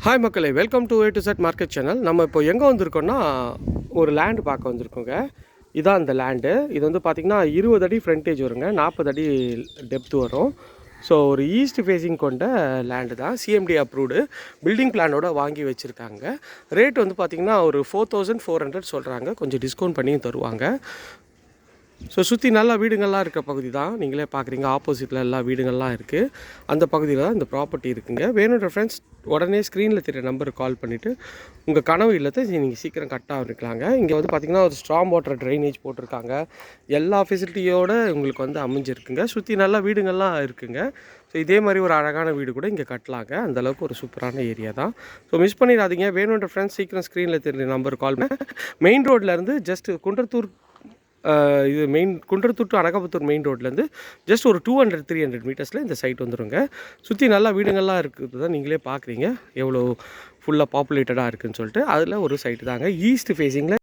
Hi மக்களே, welcome to A to Z market channel. நம்ம இப்போ எங்கே வந்திருக்கோம்னா ஒரு லேண்டு பார்க்க வந்திருக்கோங்க. இதான் அந்த லேண்டு. இது வந்து பார்த்திங்கன்னா 20 அடி ஃப்ரண்டேஜ் வருங்க, 40 அடி டெப்த் வரும். ஸோ ஒரு ஈஸ்ட் ஃபேஸிங் கொண்ட லேண்டு தான், சிஎம்டி அப்ரூவ்டு பில்டிங் பிளானோட வாங்கி வச்சுருக்காங்க. ரேட் வந்து பார்த்திங்கன்னா ஒரு 4400 சொல்கிறாங்க, கொஞ்சம் டிஸ்கவுண்ட் பண்ணியும் தருவாங்க. ஸோ சுற்றி நல்லா வீடுங்கள்லாம் இருக்கிற பகுதி தான், நீங்களே பார்க்குறீங்க. ஆப்போசிட்டில் எல்லா வீடுங்கள்லாம் இருக்குது. அந்த பகுதியில் தான் இந்த ப்ராப்பர்ட்டி இருக்குங்க. வேணுன்ற ஃப்ரெண்ட்ஸ் உடனே ஸ்க்ரீனில் தெரிய நம்பருக்கு கால் பண்ணிவிட்டு உங்கள் கனவு இல்லத்தை நீங்கள் சீக்கிரம் கரெக்டாக இருக்கலாங்க. இங்கே வந்து பார்த்திங்கன்னா ஒரு ஸ்ட்ராங் வாட்டர் ட்ரைனேஜ் போட்டிருக்காங்க. எல்லா ஃபெசிலிட்டியோடு உங்களுக்கு வந்து அமைஞ்சிருக்குங்க. சுற்றி நல்லா வீடுங்கள்லாம் இருக்குங்க. ஸோ இதே மாதிரி ஒரு அழகான வீடு கூட இங்கே கட்டலாங்க. அந்தளவுக்கு ஒரு சூப்பரான ஏரியா தான். ஸோ மிஸ் பண்ணிடாதீங்க. வேணுன்ற ஃப்ரெண்ட்ஸ் சீக்கிரம் ஸ்க்ரீனில் தெரிய நம்பருக்கு கால் பண்ணி மெயின் ரோட்லேருந்து ஜஸ்ட் குன்றத்தூர், இது குன்றத்தூர் டு அனகாபுத்தூர் மெயின் ரோட்லேருந்து ஜஸ்ட் ஒரு 200-300 மீட்டர்ஸில் இந்த சைட் வந்துடுங்க. சுற்றி நல்லா வீடுங்கள்லாம் இருக்குது தான், நீங்களே பார்க்குறீங்க எவ்வளோ ஃபுல்லாக பாப்புலேட்டடாக இருக்குதுன்னு சொல்லிட்டு. அதில் ஒரு சைட்டு தாங்க, ஈஸ்ட் ஃபேஸிங்கில்